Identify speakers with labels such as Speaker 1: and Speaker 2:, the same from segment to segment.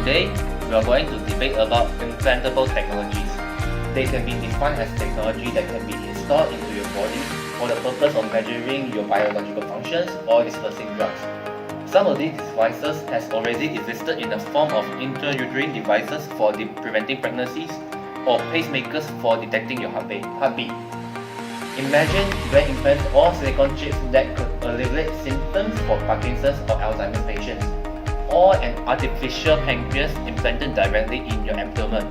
Speaker 1: Today, we are going to debate about implantable technologies. They can be defined as technology that can be installed into your body for the purpose of measuring your biological functions or dispersing drugs. Some of these devices has already existed in the form of intrauterine devices for preventing pregnancies or pacemakers for detecting your heartbeat. Imagine brain implants or silicone chips that could alleviate symptoms for Parkinson's or Alzheimer's patients, or an artificial pancreas implanted directly in your abdomen,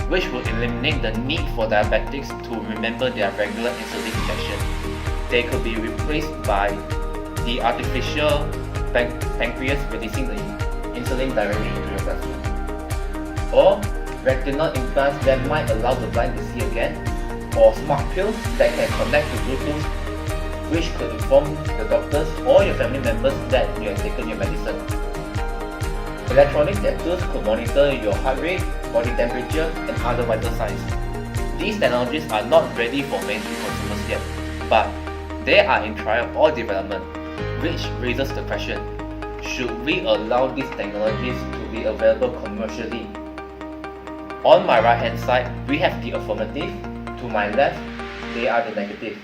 Speaker 1: which would eliminate the need for diabetics to remember their regular insulin injection. They could be replaced by the artificial pancreas releasing the insulin directly into your bloodstream. Or retinal implants that might allow the blind to see again, or smart pills that can connect to Bluetooth, which could inform the doctors or your family members that you have taken your medicine. Electronic tattoos could monitor your heart rate, body temperature, and other vital signs. These technologies are not ready for mainstream consumers yet, but they are in trial or development, which raises the question, should we allow these technologies to be available commercially? On my right hand side, we have the affirmative. To my left, they are the negative.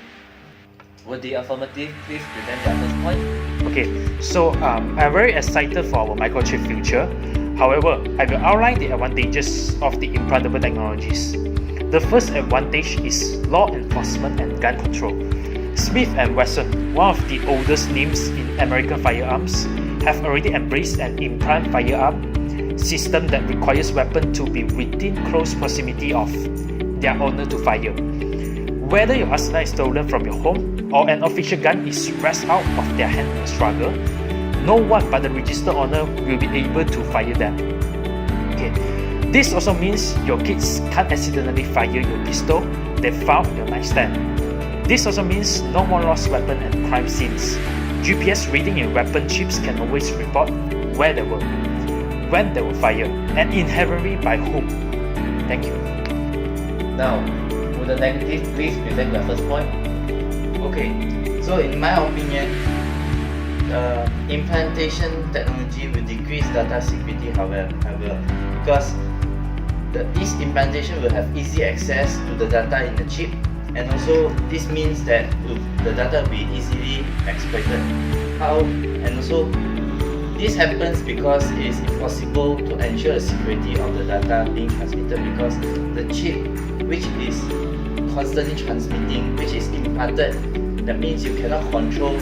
Speaker 1: Would the affirmative please present their first point?
Speaker 2: Okay, so I'm very excited for our microchip future. However, I will outline the advantages of the implantable technologies. The first advantage is law enforcement and gun control. Smith & Wesson, one of the oldest names in American firearms, have already embraced an implant firearm system that requires weapons to be within close proximity of their owner to fire. Whether your arsenal is stolen from your home or an official gun is wrested out of their hand in a struggle, no one but the registered owner will be able to fire them. Okay. This also means your kids can't accidentally fire your pistol they found in your nightstand. This also means no more lost weapon and crime scenes. GPS reading in weapon chips can always report where they were, when they were fired, and inherently by whom. Thank you.
Speaker 1: Now, would the negative please present your first point?
Speaker 3: Okay, so in my opinion, implantation technology will decrease data security, however, because this implantation will have easy access to the data in the chip, and also this means that the data will be easily exploited. And also this happens because it is impossible to ensure the security of the data being transmitted, because the chip, which is constantly transmitting, which is implanted, that means you cannot control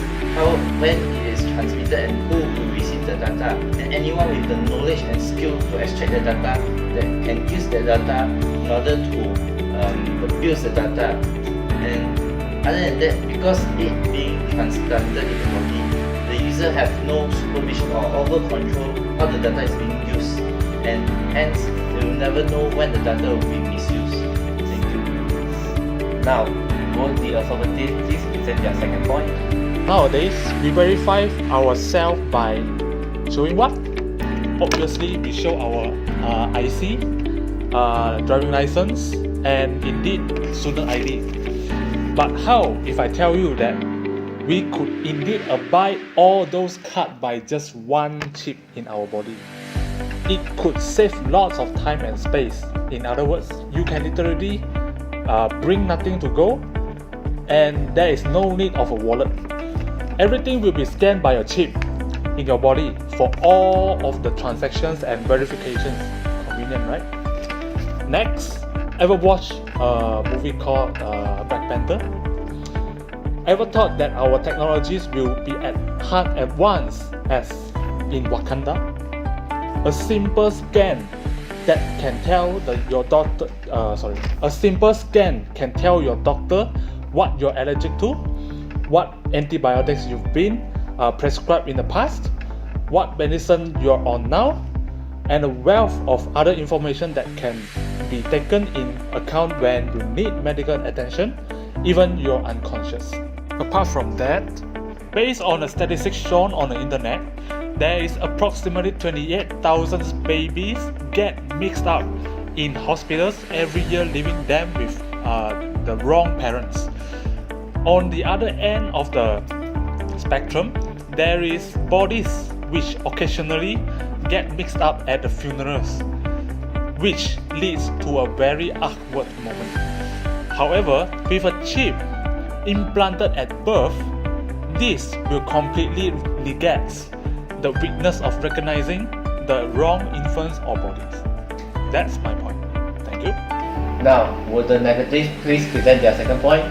Speaker 3: when it is transmitted and who will receive the data. And anyone with the knowledge and skill to extract the data that can use the data in order to abuse the data. And other than that, because it being transplanted in the body, the user have no supervision or over control how the data is being used, and hence they will never know when the data will be misused. Thank you.
Speaker 1: Now, would the affirmative please present their second point?
Speaker 4: Nowadays, we verify ourselves by showing what? Obviously, we show our IC, driving license, and indeed student ID. But how if I tell you that we could indeed abide all those cards by just one chip in our body? It could save lots of time and space. In other words, you can literally bring nothing to go, and there is no need of a wallet. Everything will be scanned by a chip in your body for all of the transactions and verifications. Convenient, right? Next, ever watch a movie called Black Panther? Ever thought that our technologies will be at hard advanced as in Wakanda? A simple scan that can tell a simple scan can tell your doctor what you're allergic to, what antibiotics you've been prescribed in the past, what medicine you're on now, and a wealth of other information that can be taken in account when you need medical attention, even you're unconscious. Apart from that, based on the statistics shown on the internet, there is approximately 28,000 babies get mixed up in hospitals every year, leaving them with the wrong parents. On the other end of the spectrum, there is bodies which occasionally get mixed up at the funerals, which leads to a very awkward moment. However, with a chip implanted at birth, this will completely negate the weakness of recognizing the wrong infants or bodies. That's my point. Thank you.
Speaker 1: Now, would the negative please present their second point?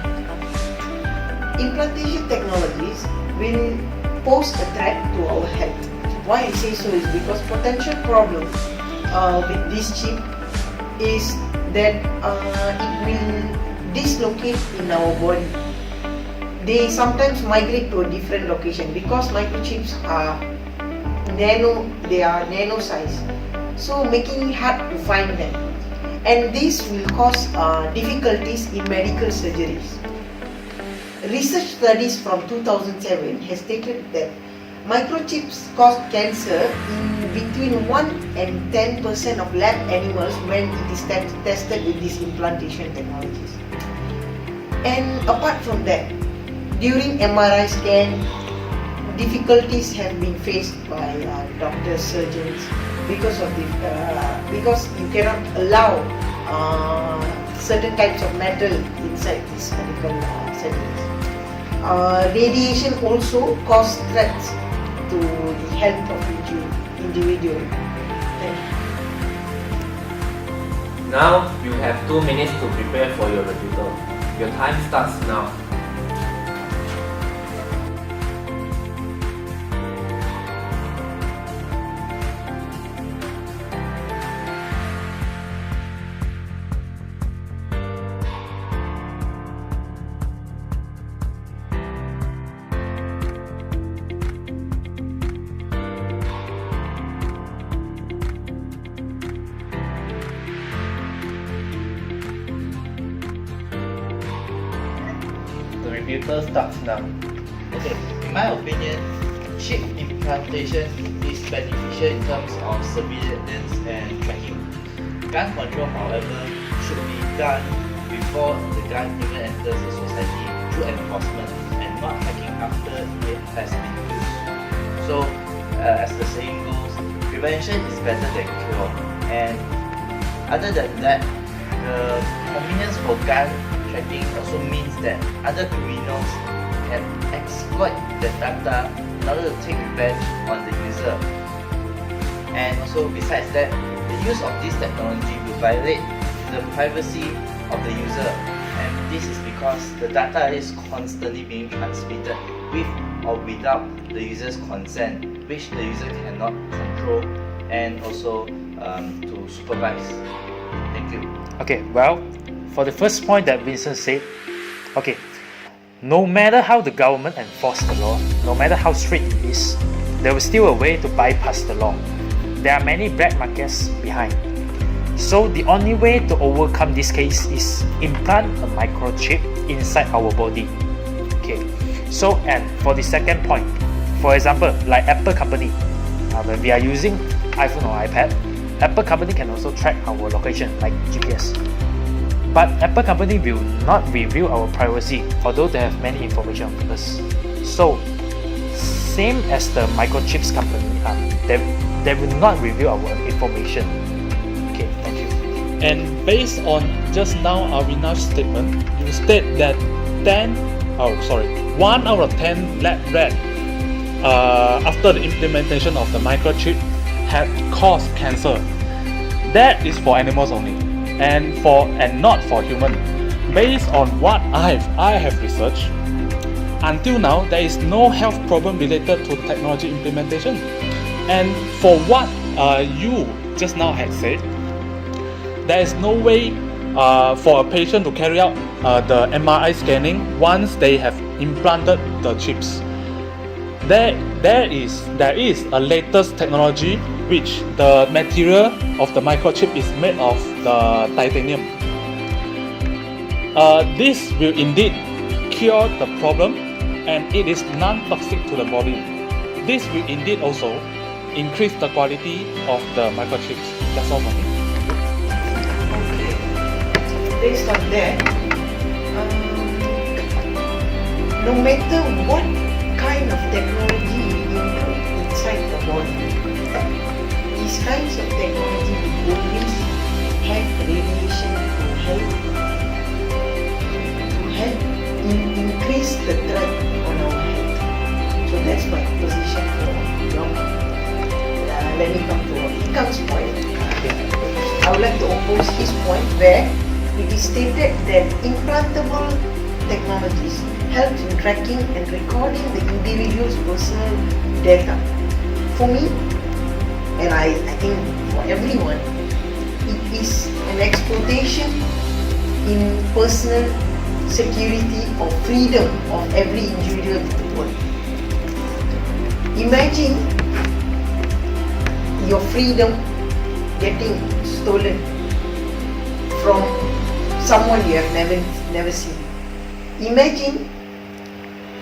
Speaker 5: Implantation technologies will pose a threat to our health. Why I say so is because potential problem with this chip is that it will dislocate in our body. They sometimes migrate to a different location because microchips are nano size, so making it hard to find them, and this will cause difficulties in medical surgeries. Research studies from 2007 has stated that microchips cause cancer in between 1 and 10% of lab animals when it is tested with these implantation technologies. And apart from that, during MRI scan, difficulties have been faced by doctors, surgeons, because you cannot allow certain types of metal inside these medical settings. Radiation also cause threats to the health of the individual. Thank you.
Speaker 6: Now you have 2 minutes to prepare for your rebuttal. Your time starts now.
Speaker 1: The rebuttal starts now.
Speaker 3: Okay, in my opinion, chip implantation is beneficial in terms of surveillance and tracking. Gun control, however, should be done before the gun even enters the society through enforcement and not hacking after it has been used. So, as the saying goes, prevention is better than cure. And other than that, the convenience for gun tracking also means that other criminals can exploit the data in order to take revenge on the user. And also besides that, the use of this technology will violate the privacy of the user, and this is because the data is constantly being transmitted with or without the user's consent, which the user cannot control and also to supervise. Thank you.
Speaker 2: Okay, well, for the first point that Vincent said, okay, no matter how the government enforce the law, no matter how strict it is, there is still a way to bypass the law. There are many black markets behind. So the only way to overcome this case is implant a microchip inside our body. Okay, so and for the second point, for example, like Apple company, when we are using iPhone or iPad, Apple company can also track our location like GPS. But Apple company will not reveal our privacy, although they have many information on us. So, same as the microchips company, they will not reveal our information. Okay, thank you.
Speaker 4: And based on just now Avina's statement, you state that 1 out of 10 lab rat after the implementation of the microchip had caused cancer. That is for animals only, and not for human. Based on what I have researched, until now there is no health problem related to technology implementation. And for what you just now had said, there is no way for a patient to carry out the MRI scanning once they have implanted the chips. There is a latest technology which the material of the microchip is made of the titanium. This will indeed cure the problem, and it is non-toxic to the body. This will indeed also increase the quality of the microchips. That's all for me.
Speaker 5: Okay. Based on that, no matter what kind of technology you include inside the body, these kinds of technology will always have radiation to help increase the threat on our health. So that's my position for long. Let me come to Ikang's point. I would like to oppose his point where it is stated that implantable technologies help in tracking and recording the individual's personal data. For me, and I think for everyone, it is an exploitation in personal security or freedom of every individual in the world. Imagine your freedom getting stolen from someone you have never seen. Imagine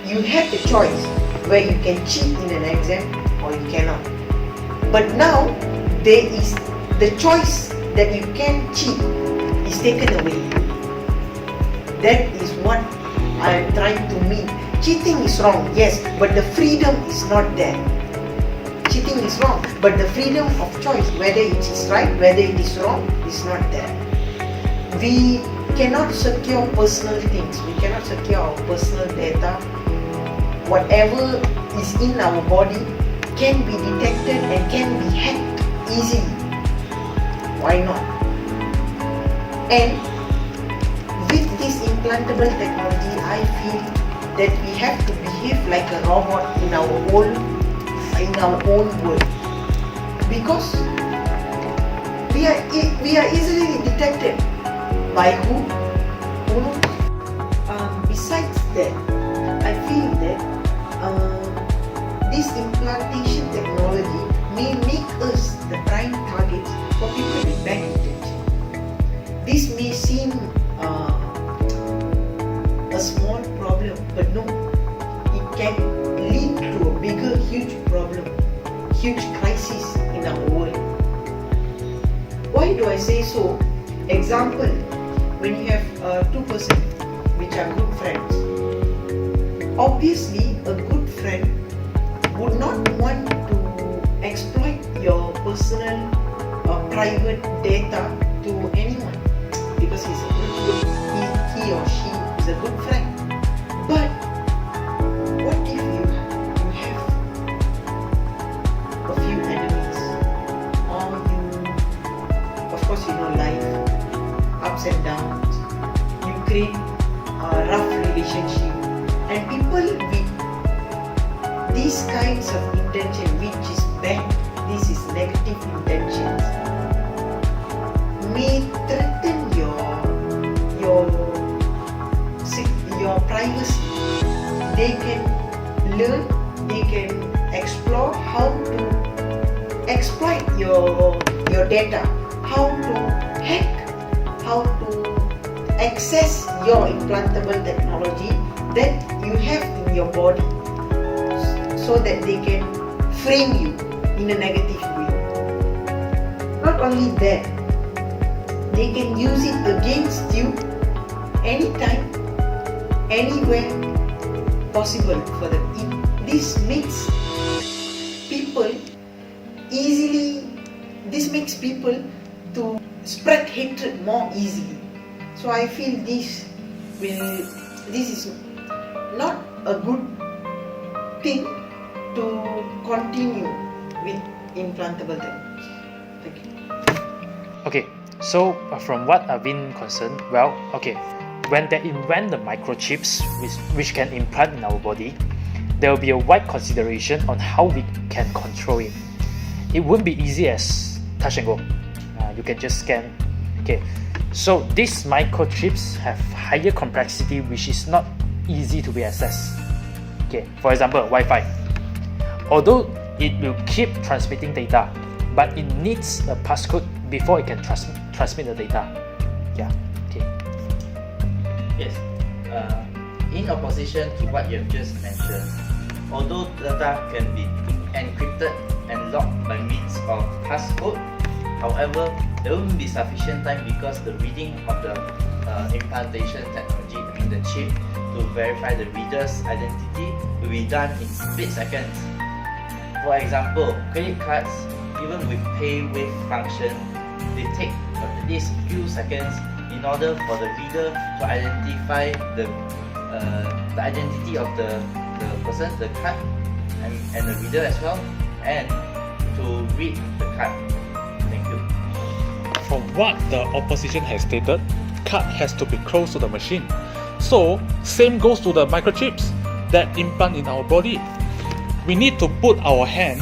Speaker 5: you have the choice where you can cheat in an exam or you cannot. But now there is the choice that you can cheat is taken away. That is what I am trying to mean. Cheating is wrong, yes, but the freedom is not there. Cheating is wrong, but the freedom of choice, whether it is right, whether it is wrong, is not there. We cannot secure personal things. We cannot secure our personal data. Whatever is in our body can be detected and can be hacked easily. Why not? And with this implantable technology, I feel that we have to behave like a robot in our own world, because we are easily detected by who knows. Besides that, I feel that this implantation technology may make us the prime targets for people with bad intention. This may seem a small problem, but no, it can lead to a bigger, huge problem, huge crisis in our world. Why do I say so? Example, when you have two persons which are good friends, obviously a good friend would not want to exploit your personal private data to anyone because he or she is a good friend. But what if you have a few enemies, or of course life, ups and downs, you create a rough relationship, and people with these kinds of intention, which is bad, this is negative intentions, may threaten your privacy. They can learn, they can explore how to exploit your data, how to hack, how to access your implantable technology that you have in your body, so that they can frame you in a negative way. Not only that, they can use it against you anytime, anywhere possible for them. This makes people to spread hatred more easily. So I feel this is not a good thing to continue with implantable technology. Thank you.
Speaker 2: Okay, so from what I've been concerned, when they invent the microchips which can implant in our body, there will be a wide consideration on how we can control it. It won't be easy as touch and go. You can just scan. Okay, so these microchips have higher complexity which is not easy to be accessed. Okay, for example, Wi-Fi. Although it will keep transmitting data, but it needs a passcode before it can transmit the data. Yeah. Okay.
Speaker 3: Yes. In opposition to what you have just mentioned, although data can be encrypted and locked by means of passcode, however, there won't be sufficient time because the reading of the implantation technology in the chip to verify the reader's identity will be done in split seconds. For example, credit cards even with PayWave function, they take at least few seconds in order for the reader to identify the identity of the person, the card, and the reader as well, and to read the card. Thank you.
Speaker 4: From what the opposition has stated, card has to be close to the machine. So same goes to the microchips that implant in our body. We need to put our hand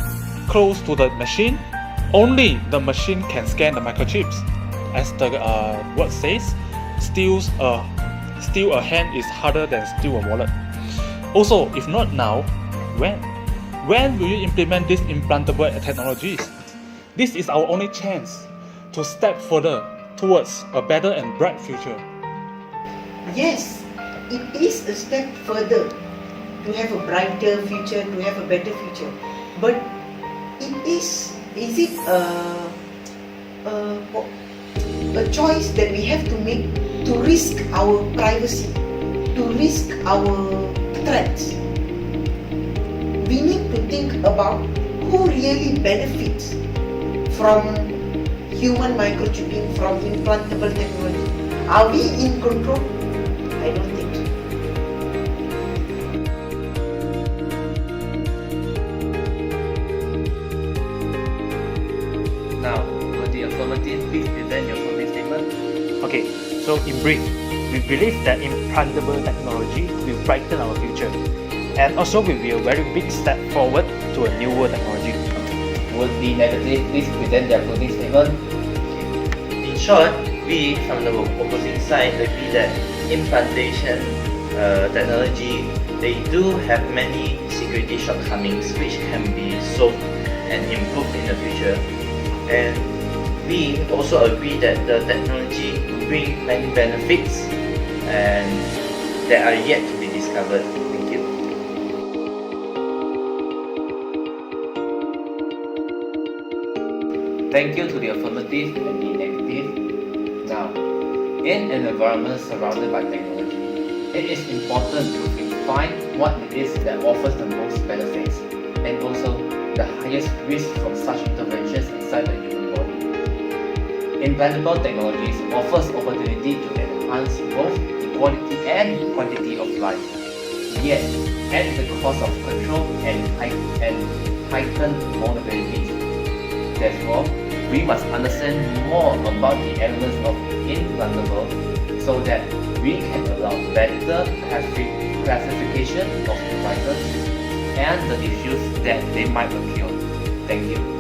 Speaker 4: close to the machine. Only the machine can scan the microchips. As the word says, steal a hand is harder than steal a wallet. Also, if not now, when? When will you implement these implantable technologies? This is our only chance to step further towards a better and bright future.
Speaker 5: Yes, it is a step further to have a brighter future, to have a better future. But is it a choice that we have to make to risk our privacy, to risk our threats? We need to think about who really benefits from human microchipping, from implantable technology. Are we in control? I don't think so.
Speaker 1: Now, will the affirmative please present your closing statement?
Speaker 2: Okay, so in brief, we believe that implantable technology will brighten our future and also will be a very big step forward to a newer technology.
Speaker 1: Would the negative please present their closing statement?
Speaker 3: In short, we from the opposing side agree that implantation technology, they do have many security shortcomings which can be solved and improved in the future. And we also agree that the technology bring many benefits and that are yet to be discovered. Thank you.
Speaker 1: Thank you to the affirmative and the negative. Now, in an environment surrounded by technology, it is important to define what it is that offers the most benefits and also the highest risk from such interventions inside the human body. Implantable technologies offers opportunity to enhance both the quality and quantity of life, yet at the cost of control and heightened vulnerabilities. Therefore, we must understand more about the elements of implantable so that we can allow better classification of devices and the issues that they might occur. Thank you.